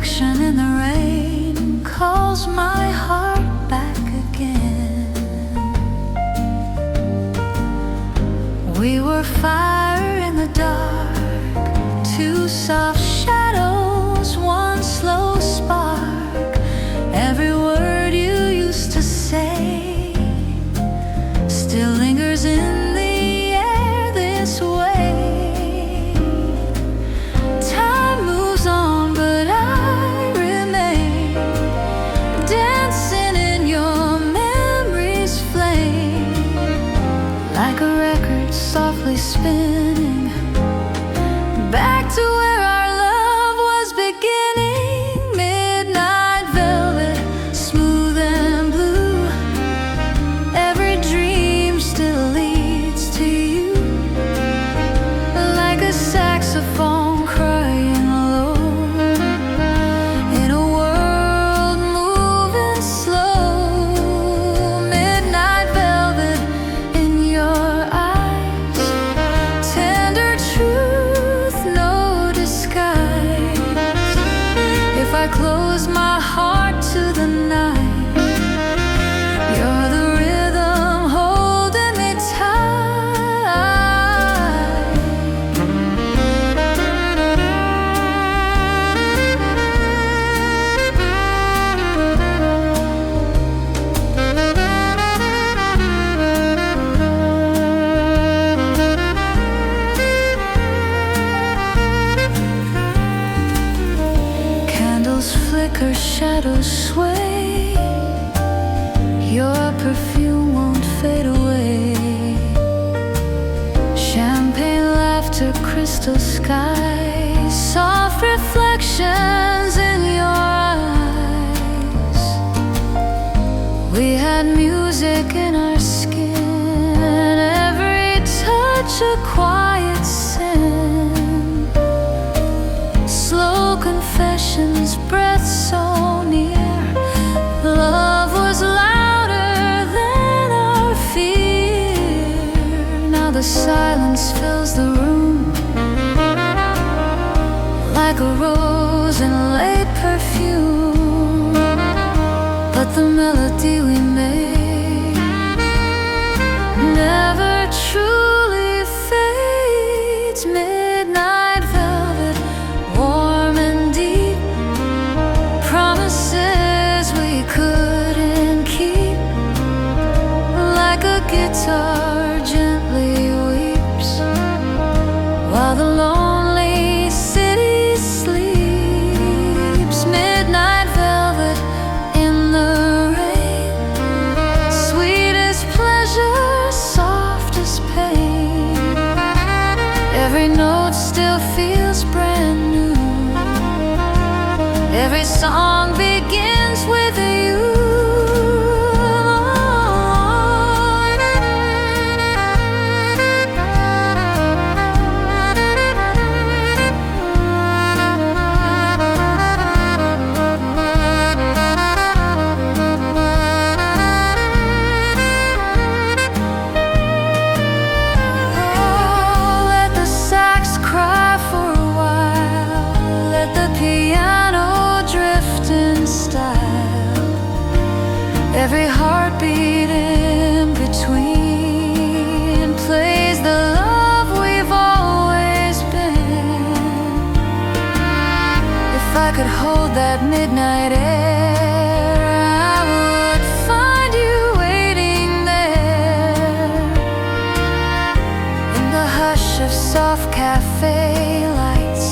reflection in the rain calls my heart back again. We were fire in the dark, two soft shadows, one slow spark. Every word you used to say still lingers in the air this way. Time moves on, but I remain dancing in your memory's flame, like a record softly spinning back to where our love was beginning. Midnight velvet, smooth and blue. Every dream still leads to you, like a saxophone crying low in a world moving slow. Midnight velvet in your eyes, tender truth, no disguise. If I close my heart to the night, you're the rhythm holding me Candles flicker, shadows sway. Your perfume won't fade away. Champagne laughter, crystal skies, soft reflections in your eyes. We had music in our skin, every touch a quiet sin. Slow confessions, breath so near. Love was louder than our fear. Now the silence fills the room, like a rose in late perfume. But the melody we made never truly fades. Midnight velvet, warm and deep, promises we couldn't keep, like a guitar gently weeps while the lonely city sleeps. Midnight velvet in the rain, sweet as pleasure, soft as pain. Every note still feels brand new, every song begins with you. Let the sax cry for a while, let the piano drift in style. Every heartbeat in between plays the love we've always been. If I could hold that midnight air, I would find you waiting there, in the hush of soft cafe lights,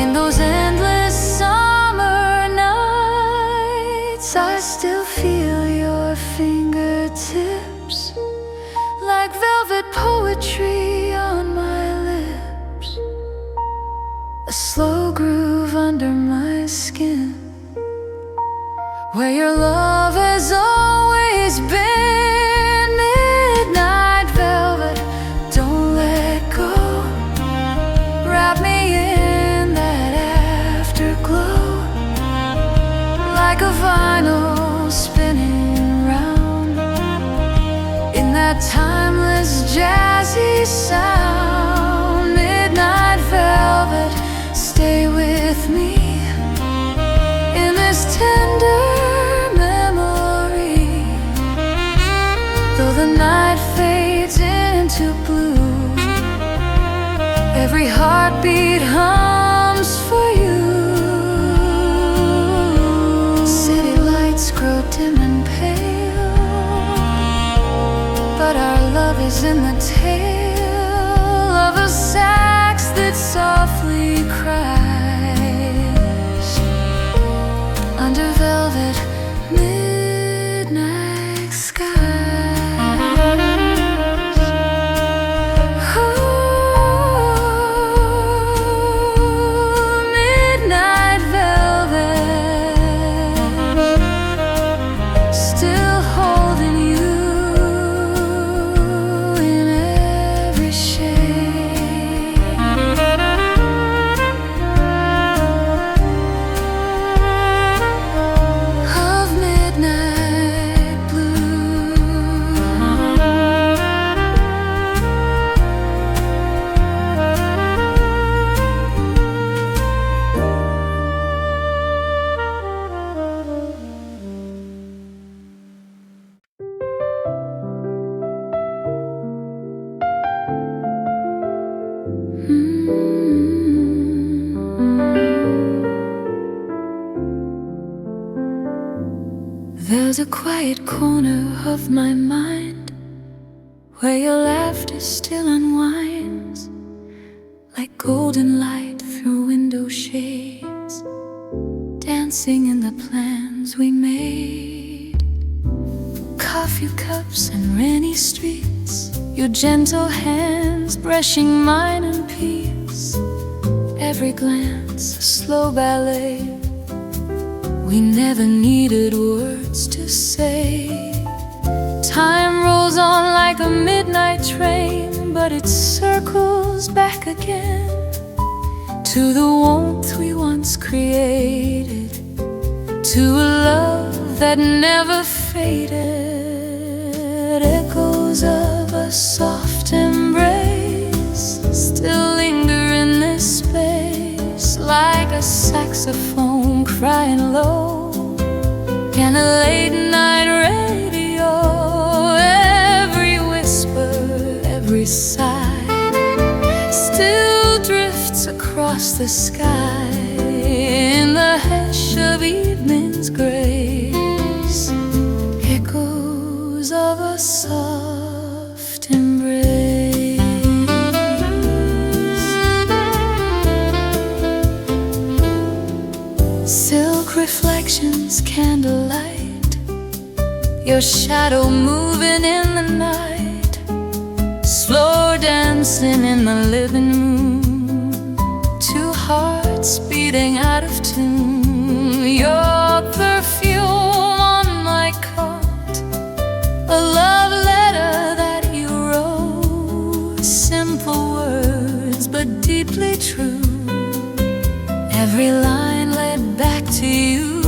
in those endless summer nights. I still feel your fingertips, like velvet poetry on my lips. A slow groove under my skin, where your love has always been. Midnight velvet, don't let go. Wrap me in that afterglow, like a vinyl spinning round, in that timeless jazzy sound. Midnight velvet, stay with me, into blue. Every heartbeat hums for you. City lights grow dim and pale, but our love is in the tail of a sax that softly cries under velvet midnight skies. Oh, midnight velvet, still holding you in every shade. Of midnight blue. There's a quiet corner of my mind where your laughter still unwinds like golden light through window shades, dancing in the plans we made. Coffee cups and rainy streets, your gentle hands brushing mine in peace. Every glance a slow ballet. We never needed words to say. Time rolls on like a midnight train, but it circles back again to the warmth we once created, to a love that never faded. Echoes of a soft embrace still linger in this space, like a saxophone crying low in a late night radio. Every whisper, every sigh still drifts across the sky in the hush of evening's grace. Echoes of a soft embrace. Silk reflections, candlelight, your shadow moving in the night, slow dancing in the living room, two hearts beating out of tune. Your perfume on my coat, a love letter that you wrote, simple words but deeply true. Every line led back to you.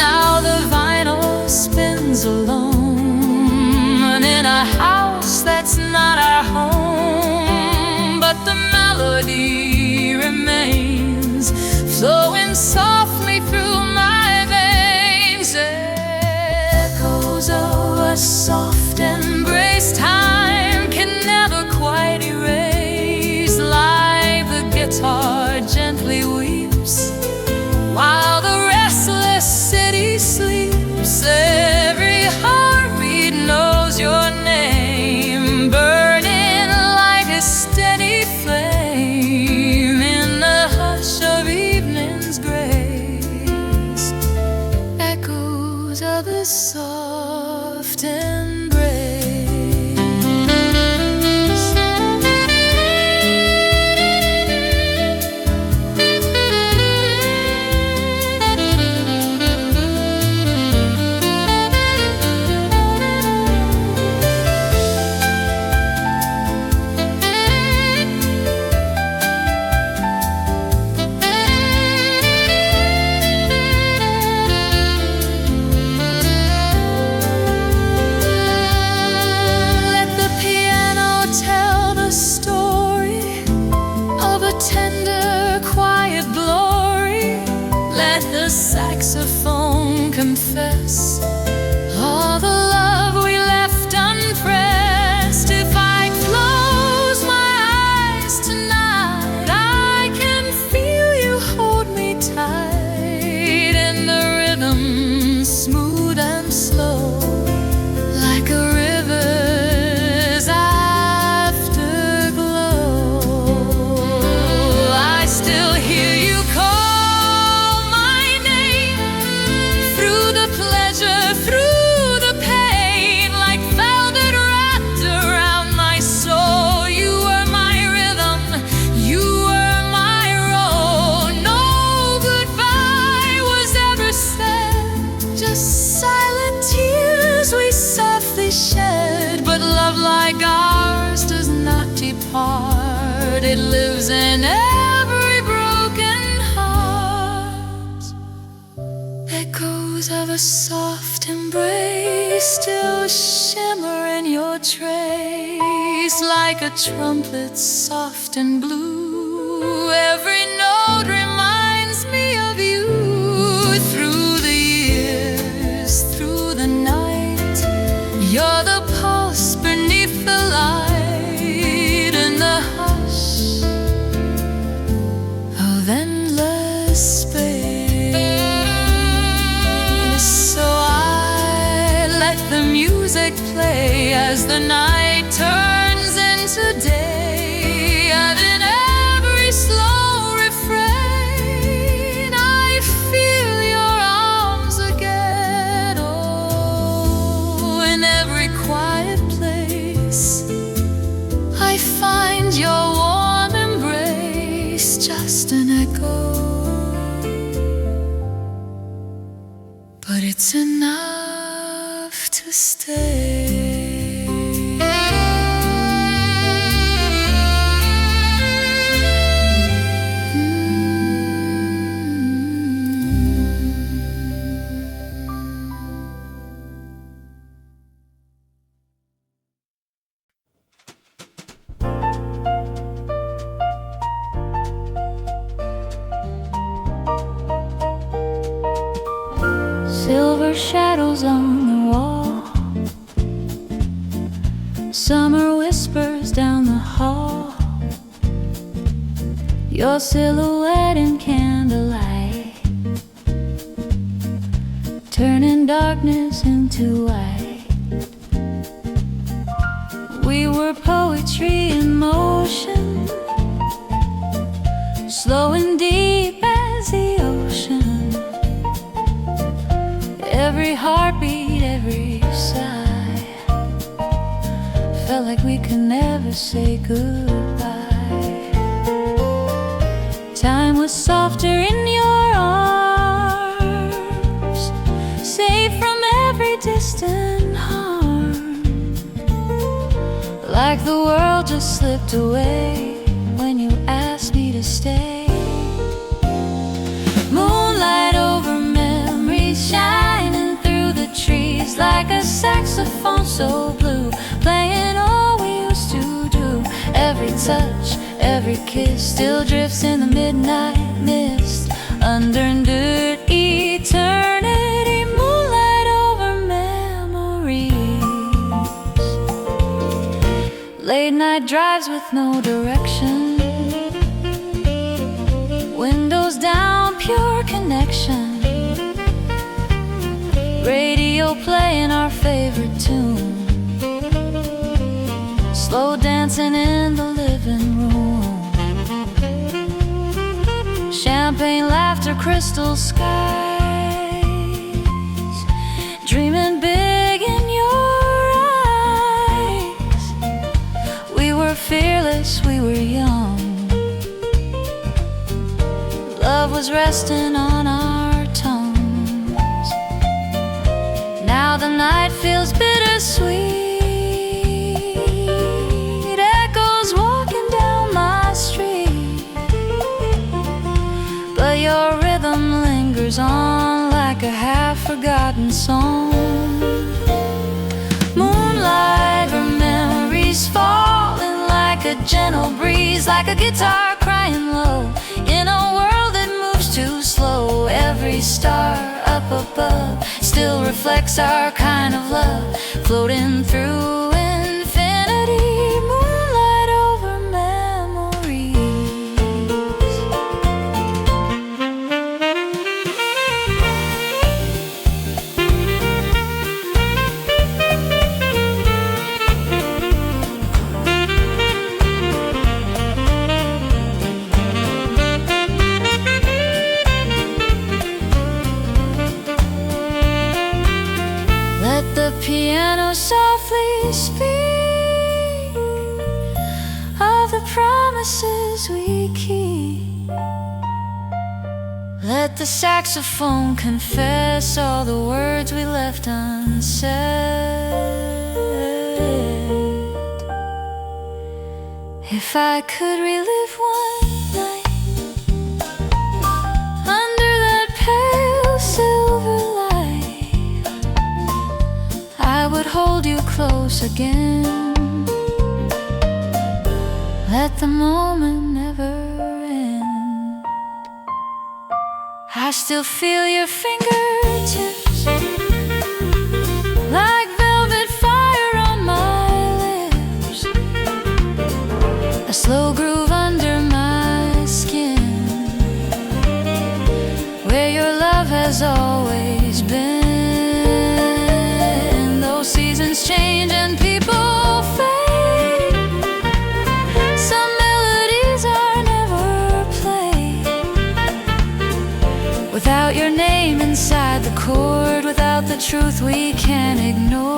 Now the vinyl spins alone in a house that's not our home, but the melody remains flowing softly through my veins. Echoes of a soft embrace time can never quite erase, like the guitar gently weeps while the restless city sleeps. Every heartbeat knows your name, burning like a steady flame in the hush of evening's grace. Echoes of a soft embrace. Saxophone confess all the love we left unpressed. If I yet it lives in every broken heart. Echoes of a soft embrace still shimmer in your trace, like a trumpet soft and blue. Every note reminds me of you. Through the years, through the night, you're the pulse beneath the light, in the hush of endless space. So I let the music play as the night turns into day, and in every slow refrain I feel your arms again. Oh, in every quiet place I find your warm embrace, just an echo, but it's enough to stay. Silver shadows on the wall, summer whispers down the hall, your silhouette in candlelight, turning darkness into white. We were poetry in motion, slow and deep as the ocean. Every heartbeat, every sigh felt like we could never say goodbye. Time was softer in your arms, safe from every distant harm, like the world just slipped away when you asked me to stay. Moonlight over memories shining through the trees, like a saxophone so blue, playing all we used to do. Every touch, every kiss still drifts in the midnight mist, under eternity. Moonlight over memories, late night drives with no direction, windows down, pure connection, radio playing our favorite tune, slow dancing in the living room, champagne, laughter, crystal skies, dreaming big in your eyes. We were fearless, we were young, love was resting on our tongues. Now the night feels bittersweet, echoes walking down my street, but your rhythm lingers on like a half-forgotten song. Moonlight, her memories falling like a gentle breeze, like a guitar crying low in a world that moves too slow. Every star up above still reflects our kind of love, floating through infinity. Moonlight over memories. Let the piano softly speak of the promises we keep. Let the saxophone confess all the words we left unsaid. If I could relive one night under that pale silver light, I would hold you close again. Let the moment never end. I still feel your fingertips like velvet fire on my lips, a slow groove under my skin, where your love has always been. Though seasons change and people fade, some melodies are never played without your name inside the chord, without the truth we can't ignore.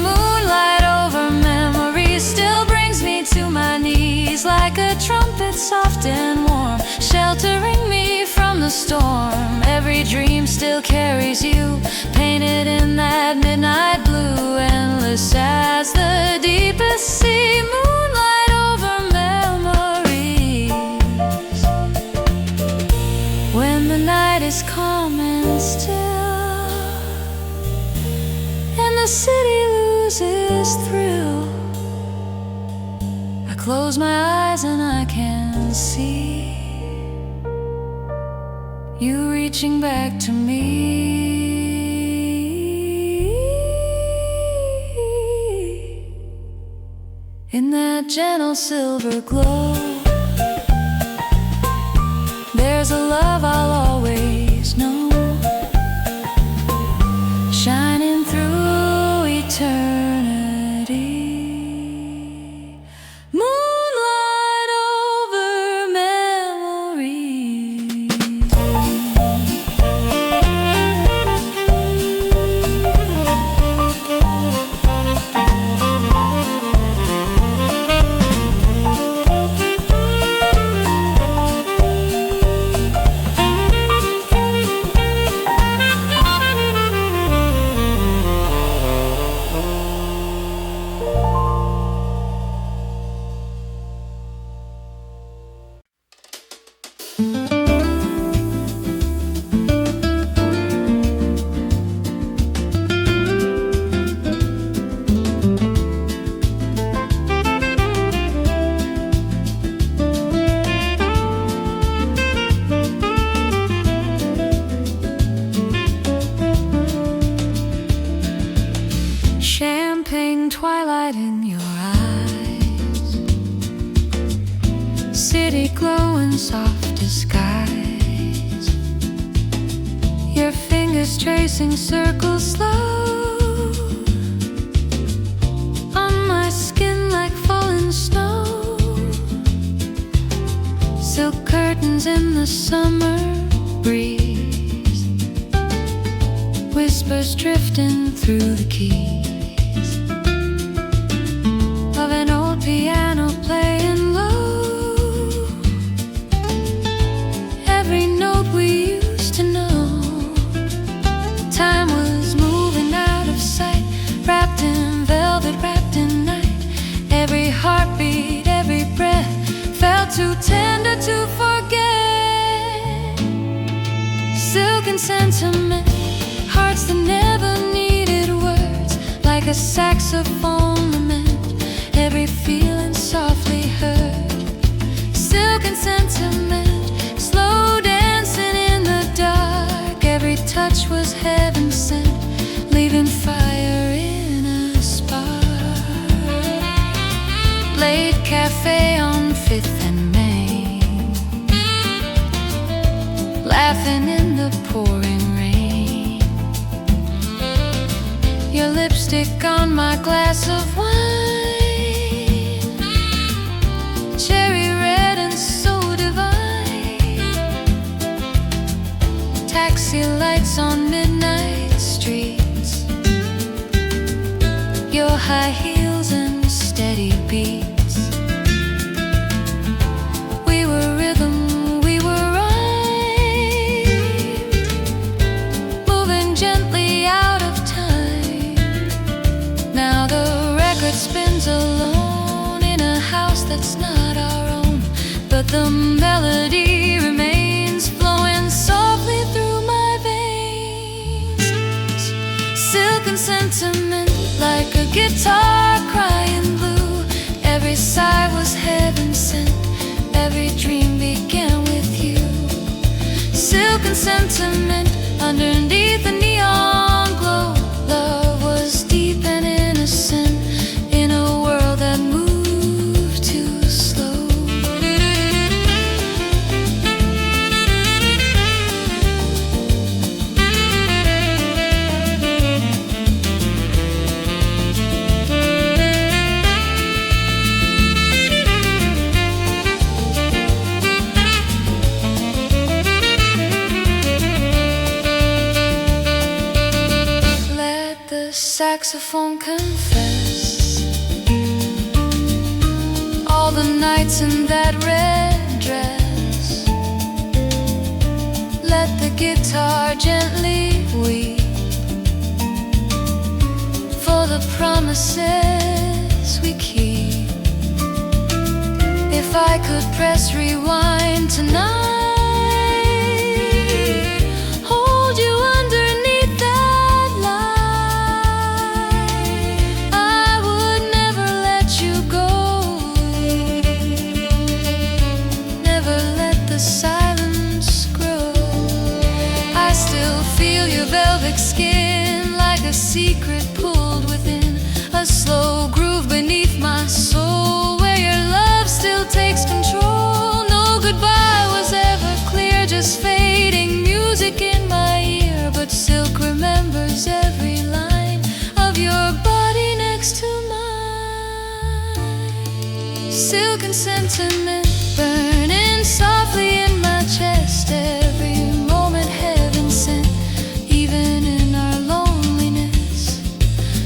Moonlight over memories still brings me to my knees, like a trumpet soft and warm, sheltering me from the storm. Every dream still carries you, painted in that midnight blue, endless as the deepest sea. Moonlight over memories, when the night is calm and still, and the city loses thrill, I close my eyes and I can see you reaching back to me. In that gentle silver glow, there's a love I'll always know, shining through eternity. Moonlight over memories. Champagne twilight in your eyes, city glow in soft disguise, your fingers tracing circles slow on my skin like falling snow, silk curtains in the summer breeze, whispers drifting through the keys of an old piano playing low, every note we used to know. Time was moving out of sight, wrapped in velvet, wrapped in night. Every heartbeat, every breath felt too tender to forget. Silk and sentiment, hearts that never needed words, like a saxophone lament, every feeling softly heard. Silk and sentiment, slow dancing in the dark, every touch was heaven sent, leaving fire in a spark. Late cafe on 5th and Main, laughing in the pouring rain, your lipstick on my glass of wine, cherry red and so divine. Taxi lights on midnight streets, your high heels and steady beats. We were rhythm, we were rhyme, moving gently out of time. Now the record spins alone The melody remains flowing softly through my veins. Silk and sentiment, like a guitar crying blue. Every sigh was heaven sent, every dream began with you. Silk and sentiment, underneath the neon glow. Love was deep and innocent in a world that moved too slow. Saxophone confess all the nights in that red dress. Let the guitar gently weep for the promises we keep. If I could press rewind tonight, skin like a secret pulled within, a slow groove beneath my soul, where your love still takes control. No goodbye was ever clear, just fading music in my ear, but silk remembers every line of your body next to mine. Silk and sentiment burning softly in my chest, every moment heaven sent, even in our loneliness.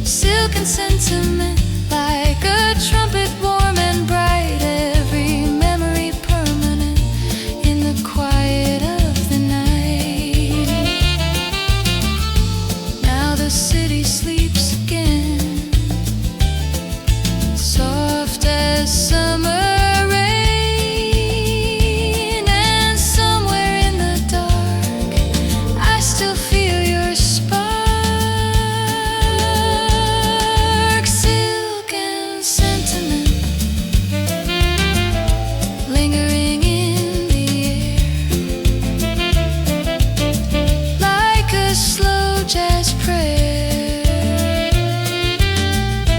Silk and sentiment, like a trumpet warm and bright, every memory permanent in the quiet of the night. Now the city sleeps again, soft as summer.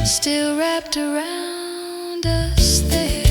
Still wrapped around us there.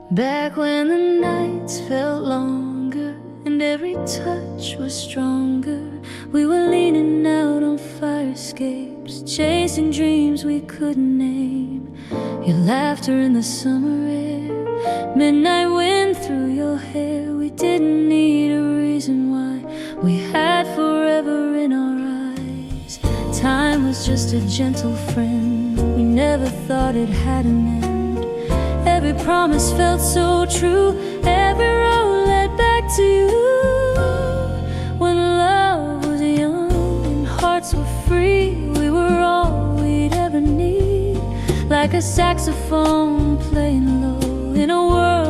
Back when the nights felt longer and every touch was stronger, we were leaning out on fire escapes, chasing dreams we couldn't name. Your laughter in the summer air, midnight wind through your hair. We didn't need a reason why, we had forever in our eyes. Time was just a gentle friend, we never thought it had an end. Every promise felt so true, every road led back to you. When love was young and hearts were free, we were all we'd ever need, like a saxophone playing low in a world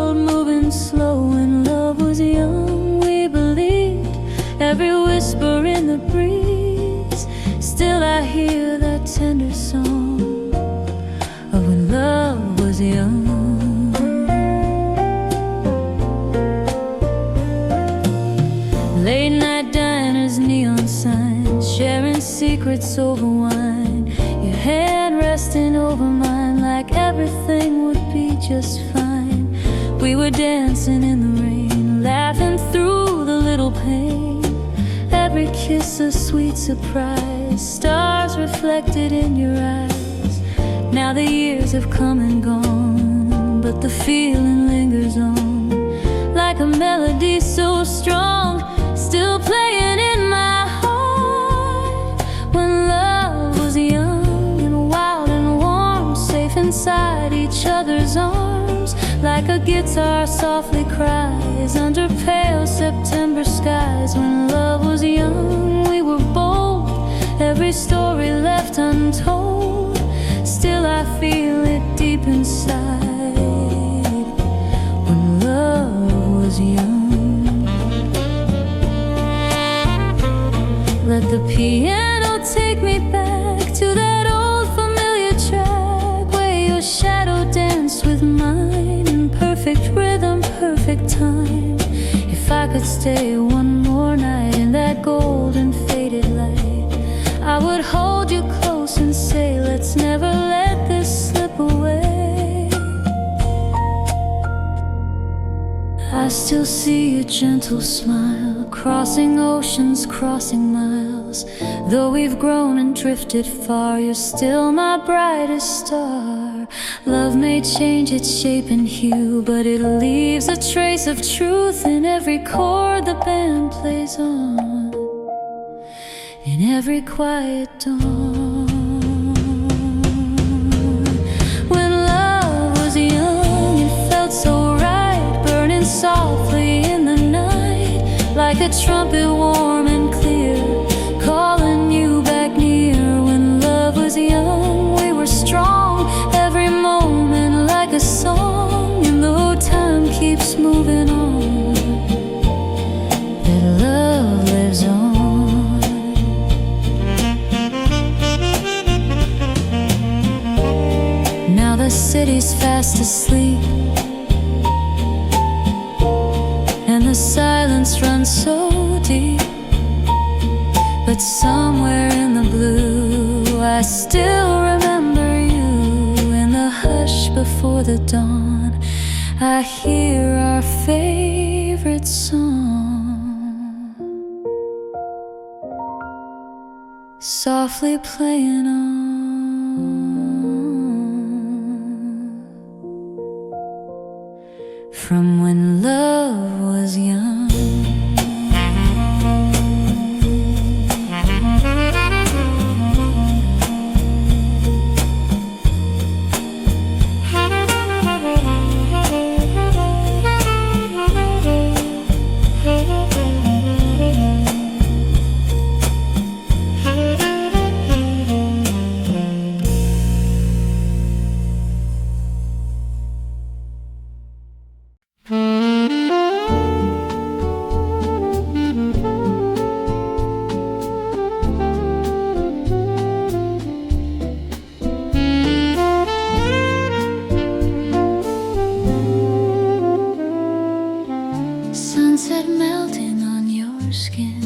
secrets over wine, your hand resting over mine like everything would be just fine. We were dancing in the rain, laughing through the little pain, every kiss a sweet surprise, stars reflected in your eyes. Now the years have come and gone, but the feeling lingers on, like a melody so strong, still playing in my heart. When love was young and wild and warm, safe inside each other's arms, like a guitar softly cries under pale September skies. When love was young, we were bold, every story left untold, still I feel it deep inside. When love was young. Let the piano take me back to that old familiar track, where your shadow danced with mine in perfect rhythm, perfect time. If I could stay one more night in that golden faded light, I would hold you close and say, let's never let this slip away. I still see your gentle smile, crossing oceans, crossing miles. Though we've grown and drifted far, you're still my brightest star. Love may change its shape and hue, but it leaves a trace of truth in every chord the band plays on, in every quiet dawn. When love was young, it felt so right, burning softly in the night, like a trumpet warm and clear, calling you back near. When love was young, we were strong, every moment like a song. And though time keeps moving on, that love lives on. Now the city's fast asleep, and the silence runs so deep, but somewhere in the blue I still remember you. In the hush before the dawn, I hear our favorite song softly playing on. From when love was young. Sunset melting on your skin,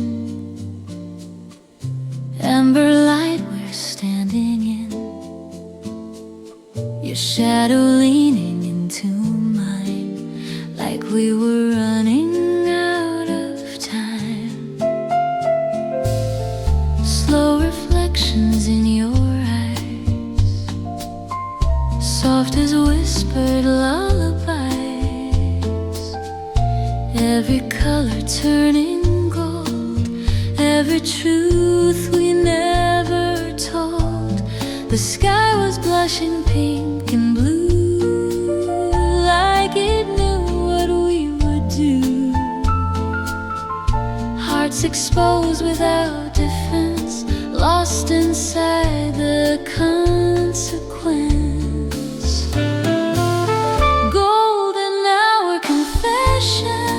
amber light we're standing in, your shadow leaning into mine, like we were running out of time. Slow reflections in your eyes, soft as whispered lullabies, every color turning gold, every truth we never told. The sky was blushing pink and blue, like it knew what we would do. Hearts exposed without defense, lost inside the consequence. Golden hour confession,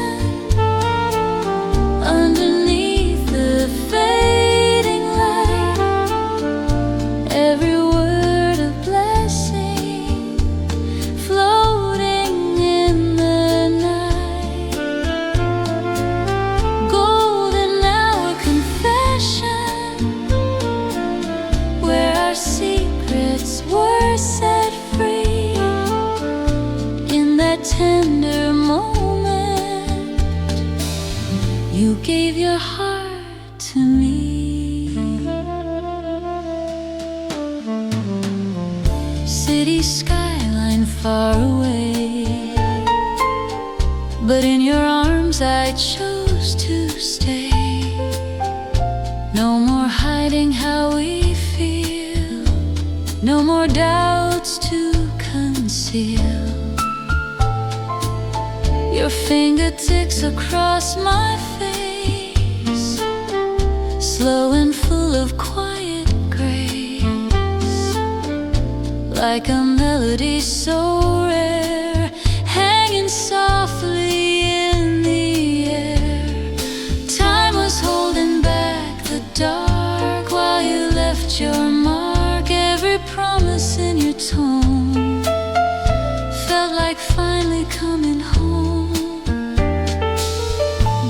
you gave your heart to me. City skyline far away, but in your arms I chose to stay. No more hiding how we feel, no more doubts to conceal. Your fingertips across my face, slow and full of quiet grace, like a melody so rare, hanging softly in the air. Time was holding back the dark while you left your mark. Every promise in your tone felt like finally coming home.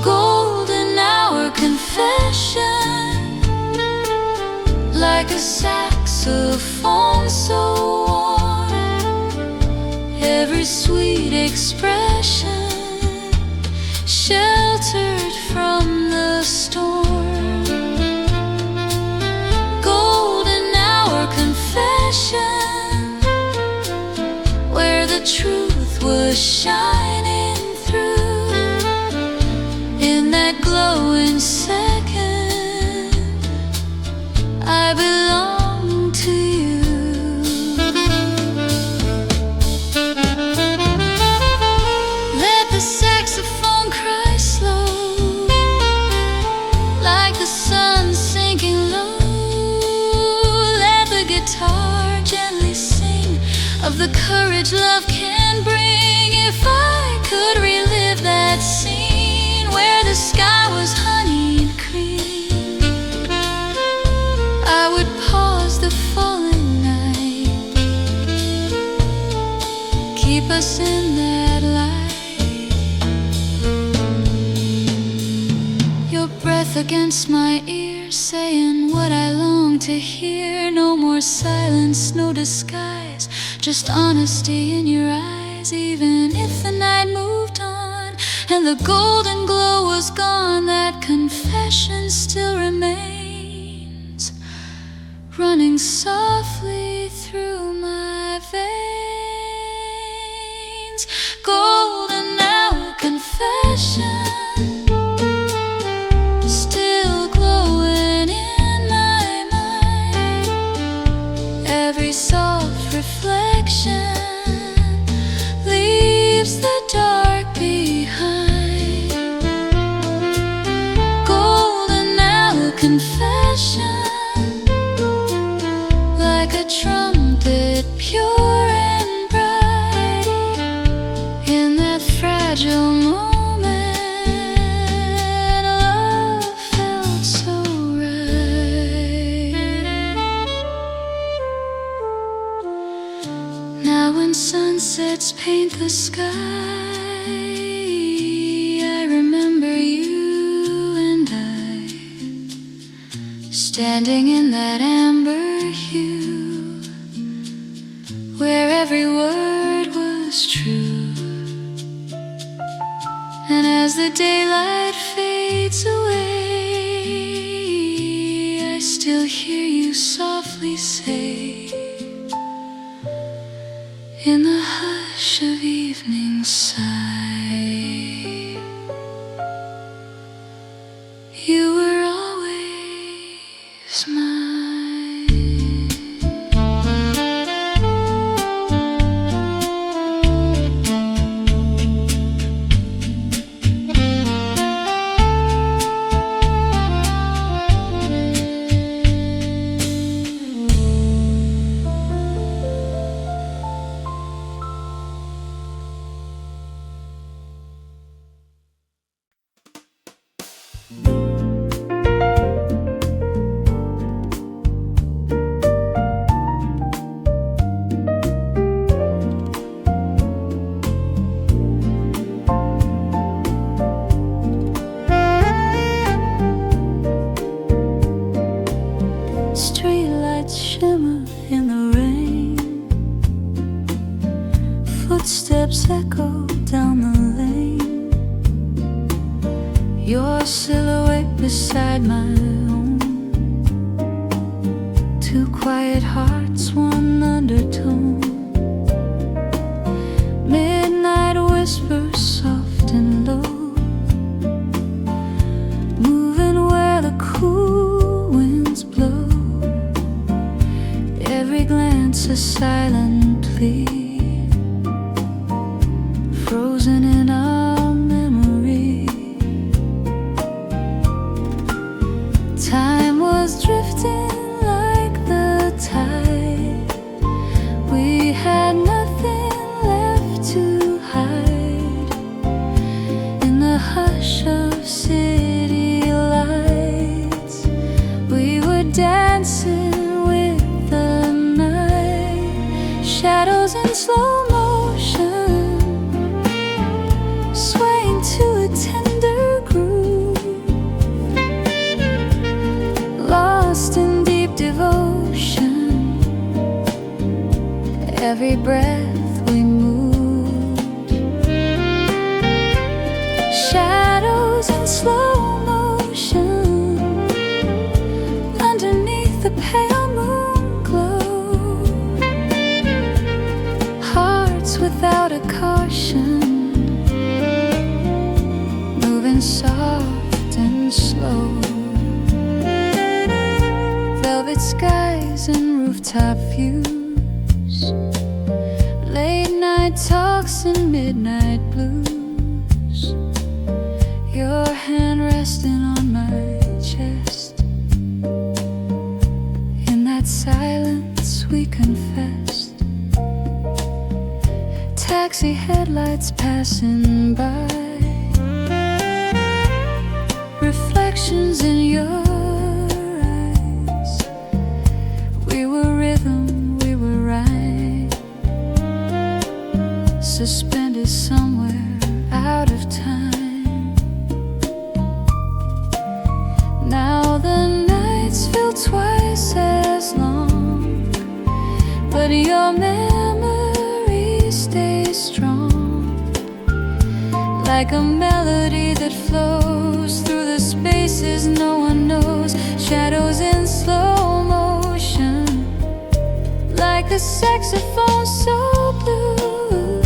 Golden hour confession, like a saxophone so warm. Every sweet expression sheltered from the storm. Golden hour confession, where the truth was shining through. In that glowing second, I belong to you. Let the saxophone cry slow, like the sun sinking low. Let the guitar gently sing of the courage love can bring. If I could relive that scene where the sky was honeyed cream, I would pause the falling night, keep us in that light. Your breath against my ear, saying what I long to hear. No more silence, no disguise, just honesty in your eyes. Even if the night moved on and the golden glow was gone, that confession still remains, running softly through my veins. Golden hour confession, still glowing in my mind. Every soft reflection leaves the dark behind. Golden hour confession, like a trumpet pure and bright. In that fragile moment, love felt so right. Now when sunsets paint the sky, I remember you and I, standing in that amber hue, where every word was true. And as the daylight fades away, I still hear you softly say, in the hush of evening sight, you were always mine. Streetlights shimmer in the rain, footsteps echo down the lane. Your silhouette beside my own. Two quiet hearts, one undertone. Midnight whispers soft and low, moving where the cool winds blow. Every glance a silent plea, frozen in our memory. Time was drifting like the tide. We had nothing left to hide. In the hush of city lights, we were dancing with the night. Shadows in slow motion, swaying to a tender groove, lost in deep devotion. Every breath we moved. Shadows in slow motion, underneath the pale moon glow. Hearts without a caution, moving soft and slow. Velvet skies and rooftop views, late night talks and midnight blues. Your hand resting on my chest. In that silence we confessed. Taxi headlights passing by, reflections in your eyes. We were rhythm, we were right, suspended somewhere out of time. Now the nights feel twice as long, but your memory stays strong, like a melody that flows through the spaces no one knows. Shadows in slow motion, like a saxophone so blue.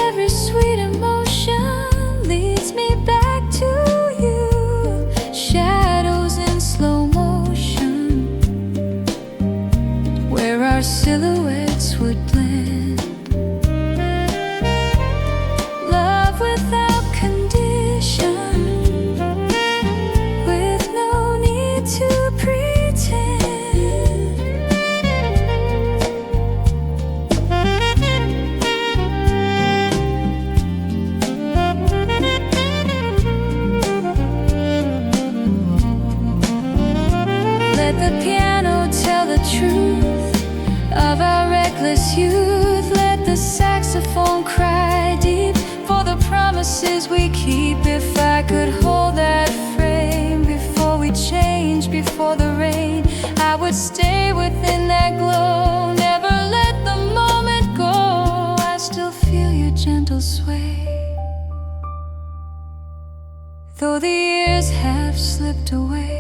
Every sweet emotion leads me back to you. Shadows in slow motion, where our silhouettes would blend. Love without condition, with no need to pretend. Let the piano tell the truth of our reckless youth. Let the saxophone cry deep for the promises we keep. If I could hold that frame before we change, before the rain, I would stay within that glow. Never let the moment go. I still feel your gentle sway, though the years have slipped away.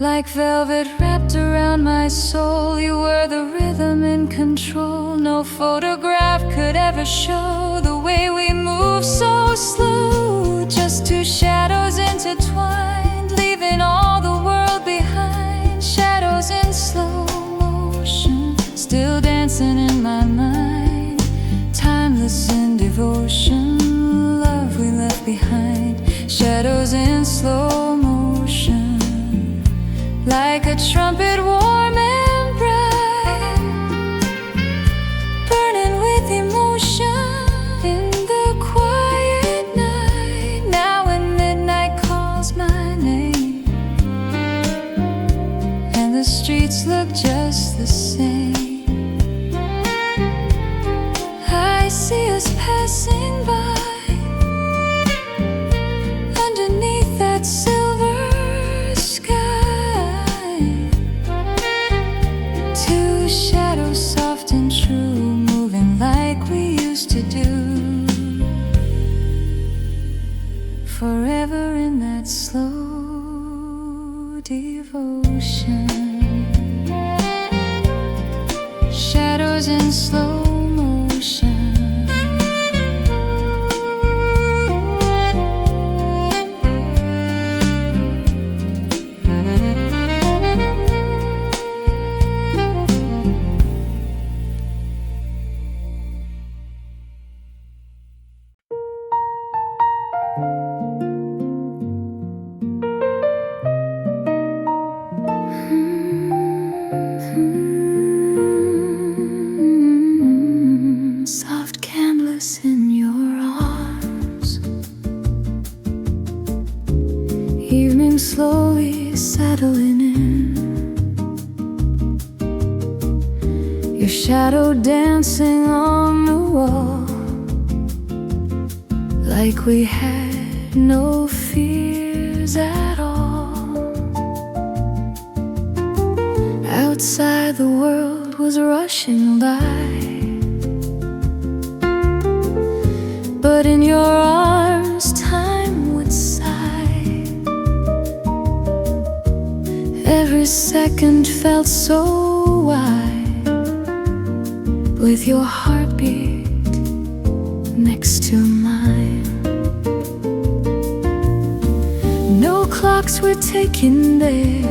Like velvet wrapped around my soul, you were the rhythm in control. No photograph could ever show the way we move so slow. Just two shadows intertwined, leaving all the world behind. Shadows in slow motion, still dancing in my mind. Timeless in devotion, love we left behind. Shadows in slow motion, like a trumpet warm and bright, burning with emotion in the quiet night. Now when midnight calls my name, and the streets look just the same, I see us passing by, underneath that silver sky. Soft and true, moving like we used to do. that slow devotion. Shadows in slow motion. Soft canvas in your arms. Evening slowly settling in. Your shadow dancing on the wall, like we had no fears at all. Outside the world was rushing by, but in your arms time would sigh. Every second felt so wide, with your heartbeat next to mine. No clocks were ticking there,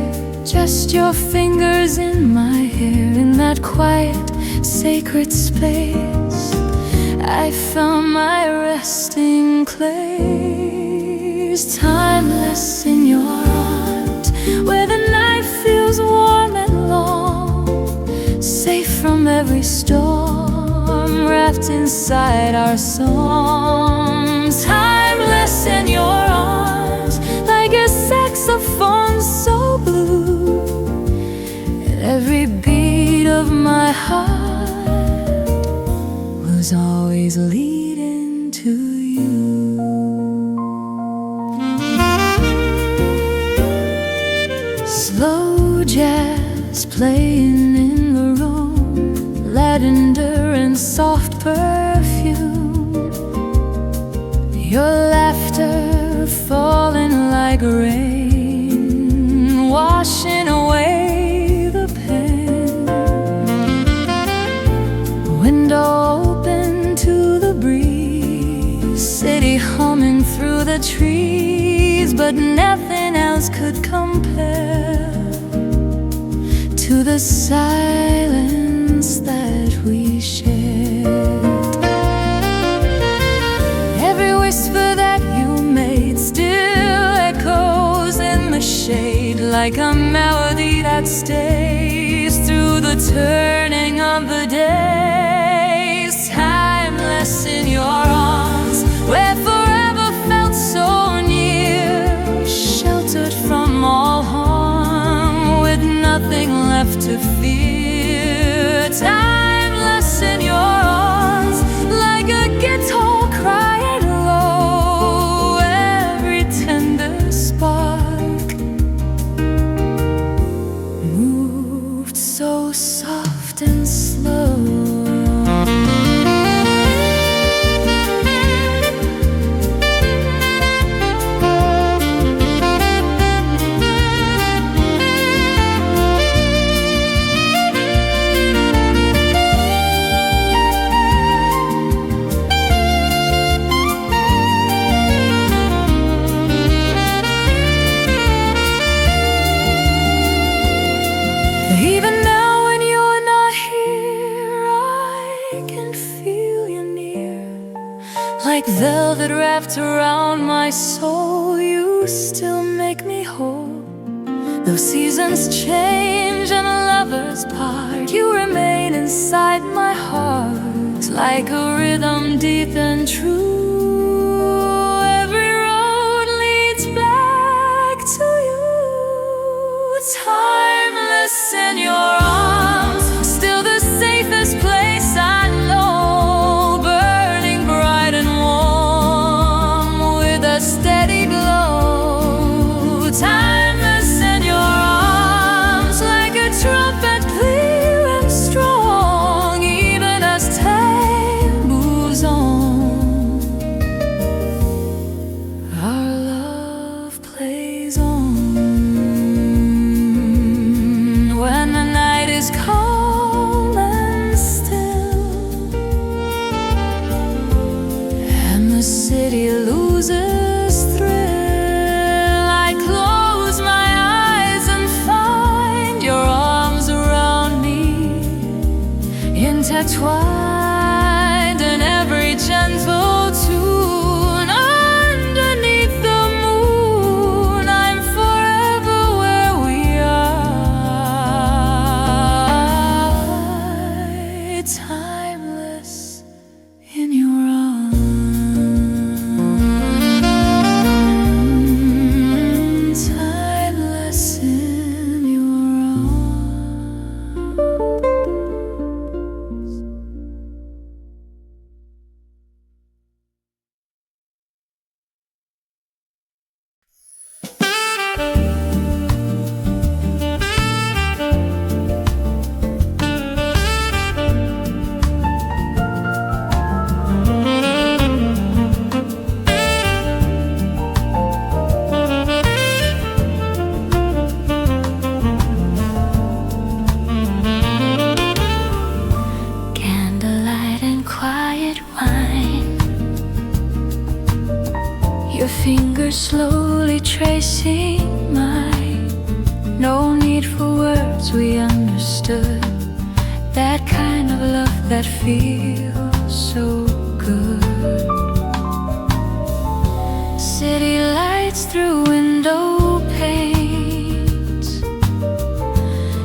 just your fingers in my hair. In that quiet, sacred space, I found my resting place. Timeless in your arms, where the night feels warm and long, safe from every storm, wrapped inside our songs. Timeless in your arms, like a saxophone so blue, and every beat of my heart was always leading to you. Slow jazz playing in the room, lavender and soft perfume. Your laughter falling like rain, washing away the pain. Window open to the breeze, city humming through the trees, but nothing else could compare to the silence that we shared. Every whisper that you made still echoes in the shade, like a melody that stays through the turning of the days. Timeless in your arms, where forever felt so near, sheltered from all harm, with nothing left to fear. Timeless in your arms, like a guitar crying low, every tender spark moved so soft and slow. Even now when you're not here, I can feel you near. Like velvet wrapped around my soul, you still make me whole. Though seasons change and lovers part, you remain inside my heart, like a rhythm deep and true. Every road leads back to you. Timeless in your arms, still the safest place I know, burning bright and warm with a steady glow. Timeless in your arms, like a trumpet clear and strong, even as time moves on. city loses thrill. I close my eyes and find your arms around me, intertwined in every gentle tune. Underneath the moon, I'm forever where we are, timeless in your arms, timeless in your arms. Your fingers slowly tracing mine. No need for words, we understood. That kind of love that feels so good. City lights through window panes,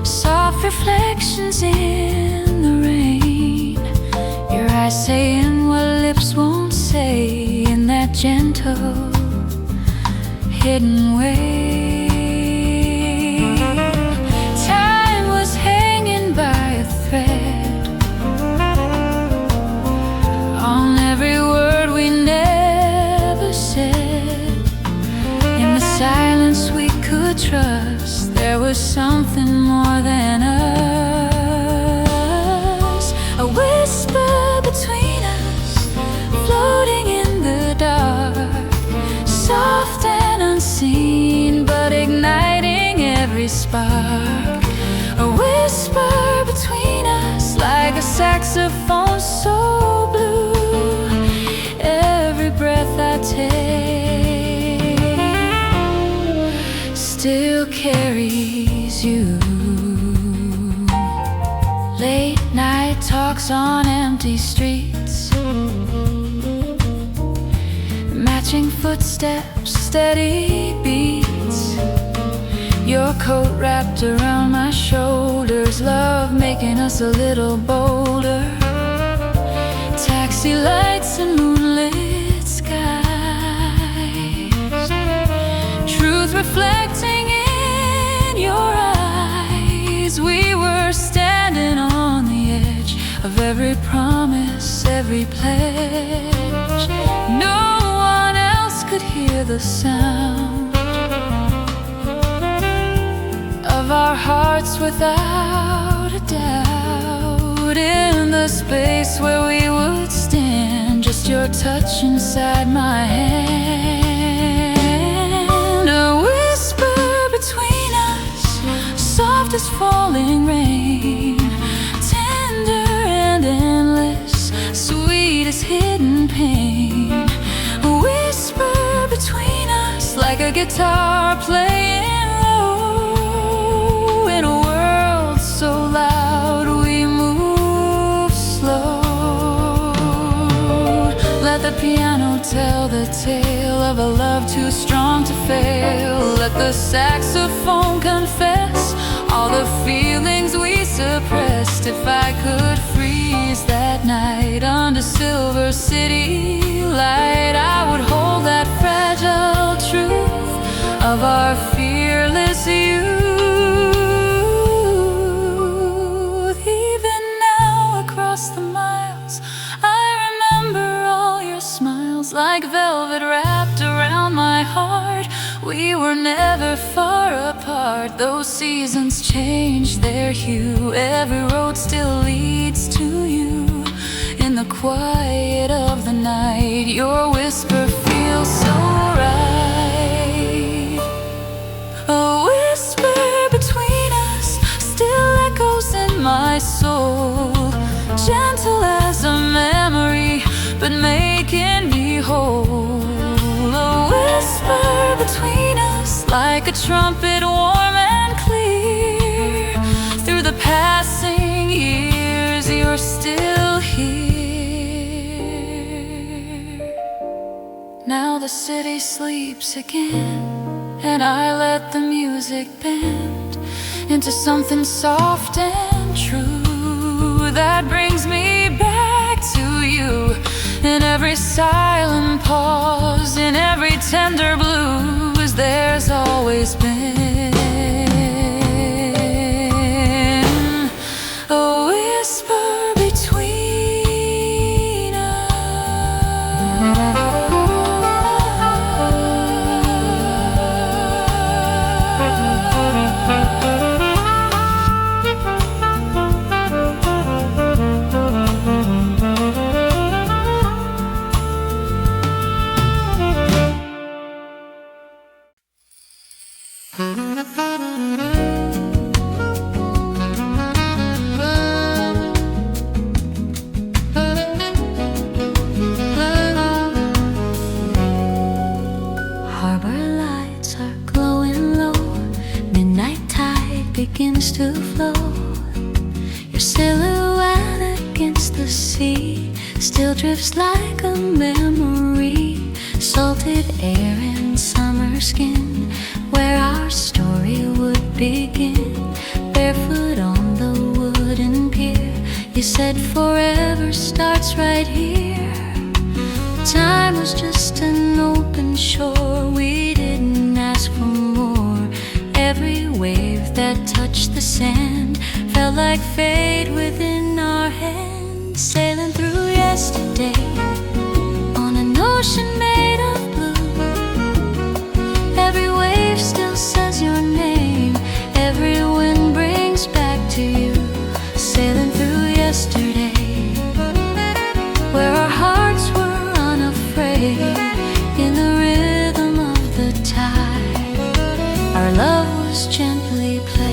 soft reflections in the rain. Your eyes saying what lips won't say, in that gentle, hidden way. Time was hanging by a thread on every word we never said. In the silence we could trust, there was something more than us. A whisper between us, floating in the dark, soft and unseen, but igniting every spark. A whisper between us, like a saxophone so blue. Every breath I take still carries you. Late night talks on empty streets, matching footsteps, steady beats. Your coat wrapped around my shoulders, love making us a little bolder. Taxi lights and moonlit skies, truth reflecting in your eyes. We were standing on the edge of every promise, every pledge. No one else could hear the sound of our hearts without a doubt. In the space where we would stand, just your touch inside my hand. A whisper between us, soft as falling rain, tender and endless, sweet as hidden pain. A whisper between us, like a guitar playing low. In a world so loud, we move slow. Let the piano tell the tale of a love too strong to fail. Let the saxophone confess all the feelings we suppressed. If I could freeze that night under Silver City light, I would hold that fragile truth of our fearless youth. Even now across the miles, I remember all your smiles, like velvet wrapped around my heart. We were never far apart. Those seasons changed their hue, every road still leads to you. In the quiet of the night, your whisper feels so right. A whisper between us still echoes in my soul, gentle as a memory, but made making me whole. A whisper between us, like a trumpet warm and clear. Through the passing years, you're still here. Now the city sleeps again, and I let the music bend into something soft and true that brings me back to you. In every silent pause, in every tender blues, there's always been a whisper between us. Begins to flow. Your silhouette against the sea still drifts like a memory. Salted air and summer skin, where our story would begin. Barefoot on the wooden pier, you said forever starts right here. Time was just an open shore, we didn't ask for more. Every wave that touched the sand felt like fate within our hands. Sailing through yesterday on an ocean made of blue. Every wave still says your name, every wind brings back to you. Sailing through yesterday, where our hearts were unafraid. In the rhythm of the tide, our love was gently played.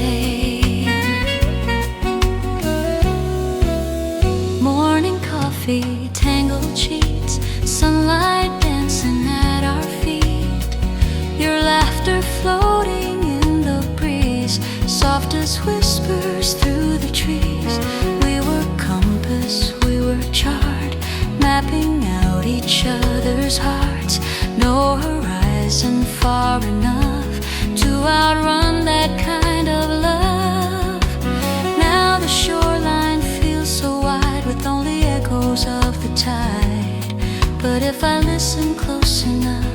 Morning coffee, tangled sheets, sunlight dancing at our feet. Your laughter floating in the breeze, soft as whispers through the trees. We were compass, we were chart, mapping out each other's hearts. No horizon far enough to outrun that kind of love. Now the shoreline feels so wide, with only echoes of the tide. But if I listen close enough,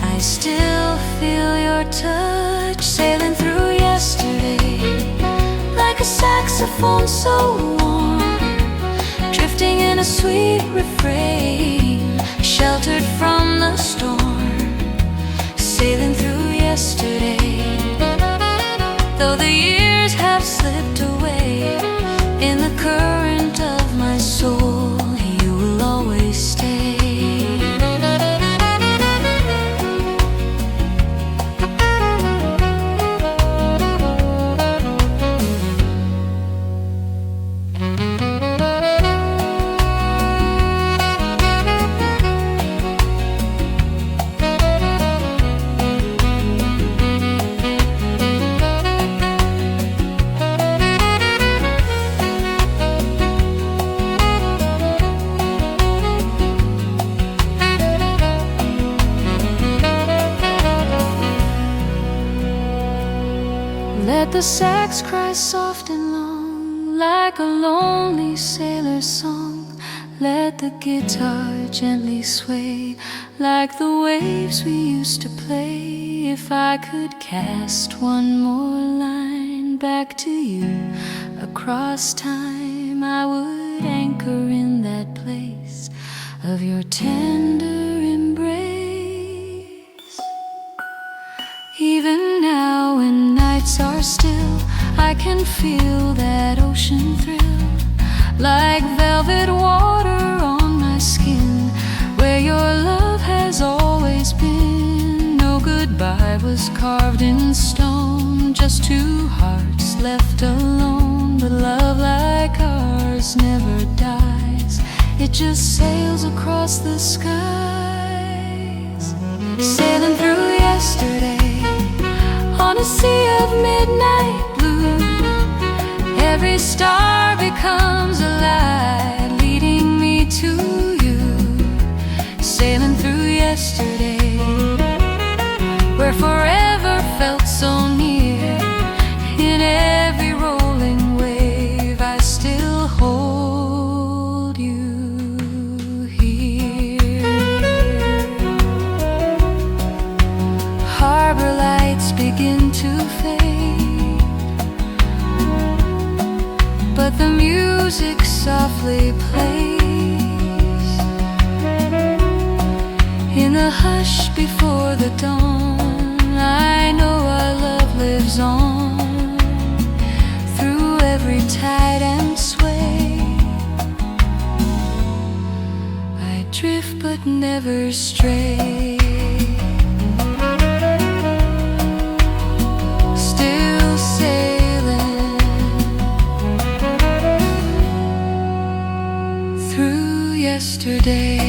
I still feel your touch. Sailing through yesterday, like a saxophone so warm, drifting in a sweet refrain, sheltered from the storm. Sailing through yesterday, though the years have slipped away. In the current of my soul, you will always stay. Let the sax cry soft and long, like a lonely sailor's song. Let the guitar gently sway, like the waves we used to play. If I could cast one more line back to you across time, I would anchor in that place of your tender embrace. Even now when nights are still, I can feel that ocean thrill, like velvet water on my skin, where your love has always been. No goodbye was carved in stone, just two hearts left alone. But love like ours never dies, it just sails across the skies, sailing through yesterday on a sea of midnight blue. Every star becomes a light leading me to you, sailing through yesterday where forever felt so near. In every rolling wave I still hold you here. Harbor lights begin to fade, but the music softly plays in the hush before the dawn. I know our love lives on through every tide and sway. I drift but never stray, still sailing through yesterday.